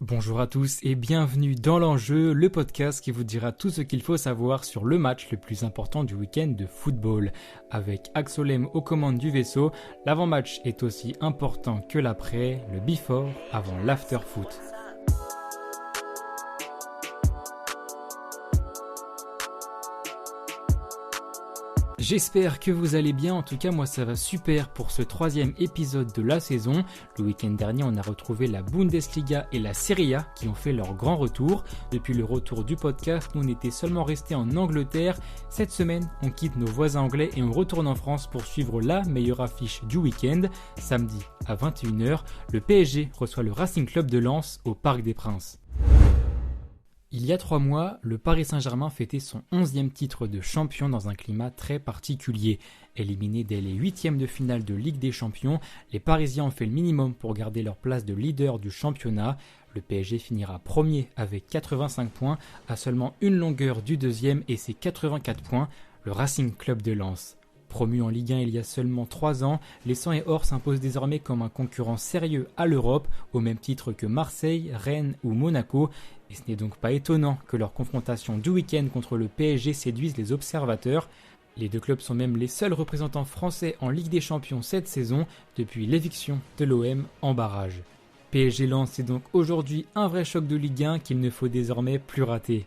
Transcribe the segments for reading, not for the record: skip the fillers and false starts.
Bonjour à tous et bienvenue dans l'enjeu, le podcast qui vous dira tout ce qu'il faut savoir sur le match le plus important du week-end de football. Avec Axolem aux commandes du vaisseau, l'avant-match est aussi important que l'après, le before avant l'after-foot. J'espère que vous allez bien, en tout cas moi ça va super pour ce troisième épisode de la saison. Le week-end dernier on a retrouvé la Bundesliga et la Serie A qui ont fait leur grand retour. Depuis le retour du podcast, nous on était seulement restés en Angleterre. Cette semaine on quitte nos voisins anglais et on retourne en France pour suivre la meilleure affiche du week-end. Samedi à 21h, le PSG reçoit le Racing Club de Lens au Parc des Princes. Il y a 3 mois, le Paris Saint-Germain fêtait son 11e titre de champion dans un climat très particulier. Éliminés dès les 8e de finale de Ligue des Champions, les Parisiens ont fait le minimum pour garder leur place de leader du championnat. Le PSG finira premier avec 85 points, à seulement une longueur du deuxième et ses 84 points, le Racing Club de Lens. Promu en Ligue 1 il y a seulement 3 ans, les 100 et or s'imposent désormais comme un concurrent sérieux à l'Europe, au même titre que Marseille, Rennes ou Monaco. Et ce n'est donc pas étonnant que leur confrontation du week-end contre le PSG séduise les observateurs. Les deux clubs sont même les seuls représentants français en Ligue des Champions cette saison depuis l'éviction de l'OM en barrage. PSG Lens, c'est donc aujourd'hui un vrai choc de Ligue 1 qu'il ne faut désormais plus rater.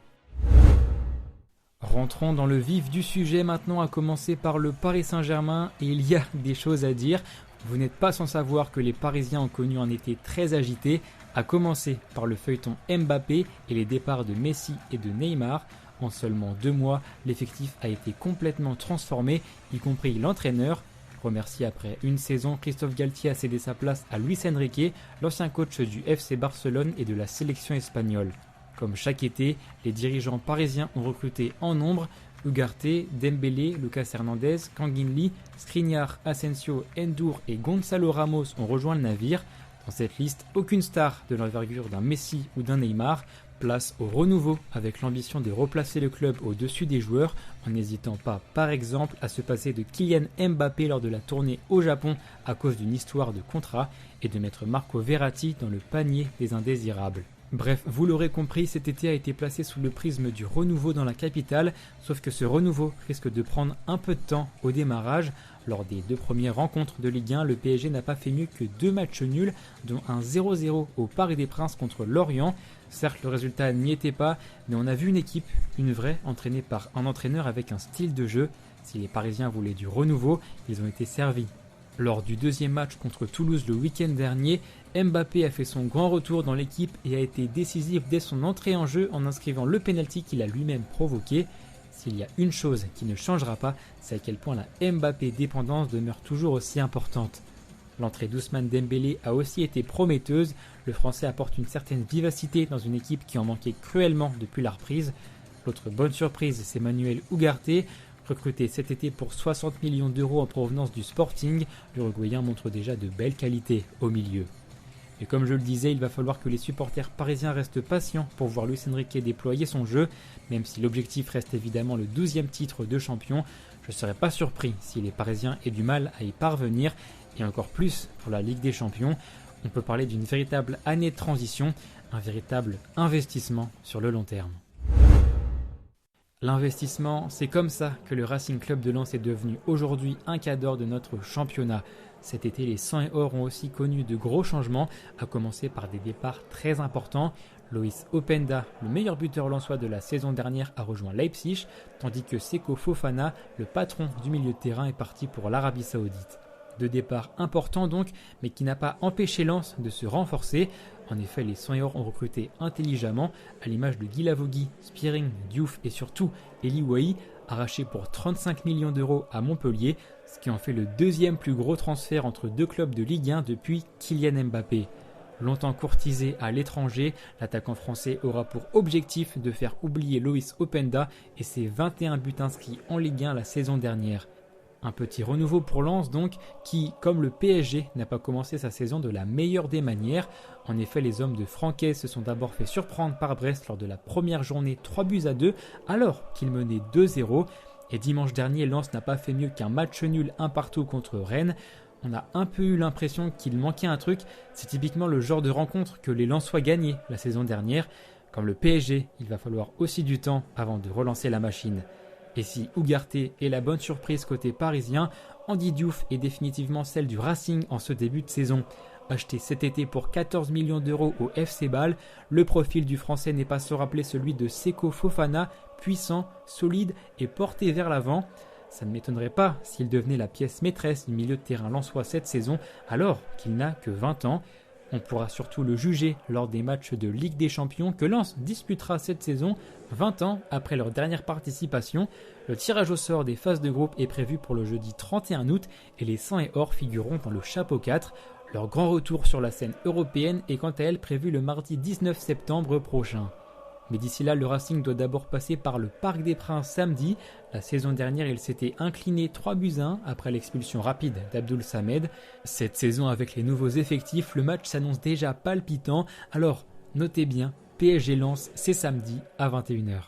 Rentrons dans le vif du sujet maintenant, à commencer par le Paris Saint-Germain, et il y a des choses à dire. Vous n'êtes pas sans savoir que les Parisiens ont connu un été très agité, à commencer par le feuilleton Mbappé et les départs de Messi et de Neymar. En seulement 2 mois, l'effectif a été complètement transformé, y compris l'entraîneur. Remercié après une saison, Christophe Galtier a cédé sa place à Luis Enrique, l'ancien coach du FC Barcelone et de la sélection espagnole. Comme chaque été, les dirigeants parisiens ont recruté en nombre Ugarte, Dembélé, Lucas Hernandez, Kangin Lee, Skriniar, Asensio, Ndour et Gonzalo Ramos ont rejoint le navire. Dans cette liste, aucune star de l'envergure d'un Messi ou d'un Neymar. Place au renouveau avec l'ambition de replacer le club au-dessus des joueurs en n'hésitant pas par exemple à se passer de Kylian Mbappé lors de la tournée au Japon à cause d'une histoire de contrat et de mettre Marco Verratti dans le panier des indésirables. Bref, vous l'aurez compris, cet été a été placé sous le prisme du renouveau dans la capitale, sauf que ce renouveau risque de prendre un peu de temps au démarrage. Lors des 2 premières rencontres de Ligue 1, le PSG n'a pas fait mieux que 2 matchs nuls, dont un 0-0 au Parc des Princes contre Lorient. Certes, le résultat n'y était pas, mais on a vu une équipe, une vraie, entraînée par un entraîneur avec un style de jeu. Si les Parisiens voulaient du renouveau, ils ont été servis. Lors du 2e match contre Toulouse le week-end dernier, Mbappé a fait son grand retour dans l'équipe et a été décisif dès son entrée en jeu en inscrivant le pénalty qu'il a lui-même provoqué. S'il y a une chose qui ne changera pas, c'est à quel point la Mbappé dépendance demeure toujours aussi importante. L'entrée d'Ousmane Dembélé a aussi été prometteuse, le Français apporte une certaine vivacité dans une équipe qui en manquait cruellement depuis la reprise. L'autre bonne surprise, c'est Manuel Ugarte. Recruté cet été pour 60 millions d'euros en provenance du Sporting, l'Uruguayen montre déjà de belles qualités au milieu. Et comme je le disais, il va falloir que les supporters parisiens restent patients pour voir Luis Enrique déployer son jeu, même si l'objectif reste évidemment le 12e titre de champion. Je ne serais pas surpris si les Parisiens aient du mal à y parvenir, et encore plus pour la Ligue des Champions. On peut parler d'une véritable année de transition, un véritable investissement sur le long terme. L'investissement, c'est comme ça que le Racing Club de Lens est devenu aujourd'hui un cadre de notre championnat. Cet été, les 100 et or ont aussi connu de gros changements, à commencer par des départs très importants. Loïs Openda, le meilleur buteur lensois de la saison dernière, a rejoint Leipzig, tandis que Seko Fofana, le patron du milieu de terrain, est parti pour l'Arabie Saoudite. 2 départs importants donc, mais qui n'a pas empêché Lens de se renforcer. En effet, les 100 et or ont recruté intelligemment, à l'image de Guilavogui, Spearing, Diouf et surtout Eli Wahi, arraché pour 35 millions d'euros à Montpellier, ce qui en fait le 2e plus gros transfert entre 2 clubs de Ligue 1 depuis Kylian Mbappé. Longtemps courtisé à l'étranger, l'attaquant français aura pour objectif de faire oublier Loïs Openda et ses 21 buts inscrits en Ligue 1 la saison dernière. Un petit renouveau pour Lens donc, qui, comme le PSG, n'a pas commencé sa saison de la meilleure des manières. En effet, les hommes de Franquet se sont d'abord fait surprendre par Brest lors de la première journée 3-2, alors qu'ils menaient 2-0. Et dimanche dernier, Lens n'a pas fait mieux qu'un match nul 1-1 contre Rennes. on a un peu eu l'impression qu'il manquait un truc. C'est typiquement le genre de rencontre que les Lensois gagnaient la saison dernière. Comme le PSG, il va falloir aussi du temps avant de relancer la machine. Et si Ugarte est la bonne surprise côté parisien, Andy Diouf est définitivement celle du Racing en ce début de saison. Acheté cet été pour 14 millions d'euros au FC Bâle, le profil du Français n'est pas sans rappeler celui de Seko Fofana, puissant, solide et porté vers l'avant. Ça ne m'étonnerait pas s'il devenait la pièce maîtresse du milieu de terrain lensois cette saison, alors qu'il n'a que 20 ans. On pourra surtout le juger lors des matchs de Ligue des Champions que Lens disputera cette saison, 20 ans après leur dernière participation. Le tirage au sort des phases de groupe est prévu pour le jeudi 31 août et les 100 et or figureront dans le chapeau 4. Leur grand retour sur la scène européenne est quant à elle prévu le mardi 19 septembre prochain. Mais d'ici là, le Racing doit d'abord passer par le Parc des Princes samedi. La saison dernière, il s'était incliné 3-1 après l'expulsion rapide d'Abdoul Samed. Cette saison, avec les nouveaux effectifs, le match s'annonce déjà palpitant. Alors, notez bien, PSG Lens, c'est samedi à 21h.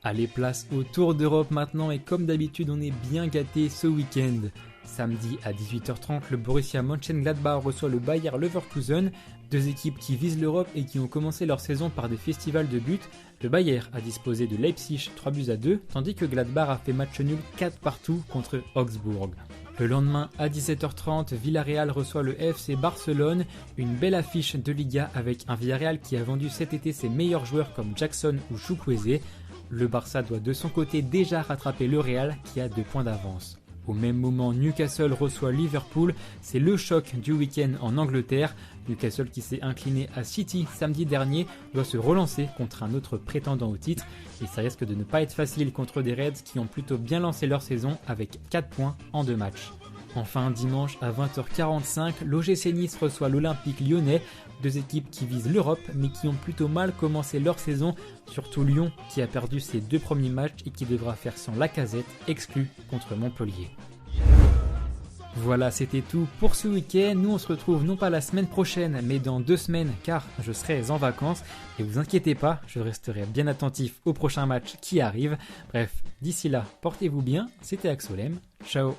Allez, place au Tour d'Europe maintenant et comme d'habitude, on est bien gâté ce week-end. Samedi à 18h30, le Borussia Mönchengladbach reçoit le Bayer Leverkusen, deux équipes qui visent l'Europe et qui ont commencé leur saison par des festivals de buts. Le Bayer a disposé de Leipzig 3-2, tandis que Gladbach a fait match nul 4-2 contre Augsbourg. Le lendemain à 17h30, Villarreal reçoit le FC Barcelone, une belle affiche de Liga avec un Villarreal qui a vendu cet été ses meilleurs joueurs comme Jackson ou Chukwueze. Le Barça doit de son côté déjà rattraper le Real qui a 2 points d'avance. Au même moment, Newcastle reçoit Liverpool, c'est le choc du week-end en Angleterre. Newcastle qui s'est incliné à City samedi dernier doit se relancer contre un autre prétendant au titre et ça risque de ne pas être facile contre des Reds qui ont plutôt bien lancé leur saison avec 4 points en 2 matchs. Enfin, dimanche à 20h45, l'OGC Nice reçoit l'Olympique Lyonnais, deux équipes qui visent l'Europe mais qui ont plutôt mal commencé leur saison, surtout Lyon qui a perdu ses 2 premiers matchs et qui devra faire sans Lacazette, exclu contre Montpellier. Voilà, c'était tout pour ce week-end. Nous on se retrouve non pas la semaine prochaine mais dans 2 semaines car je serai en vacances. Et vous inquiétez pas, je resterai bien attentif au prochain match qui arrive. Bref, d'ici là, portez-vous bien, c'était Axolem, ciao.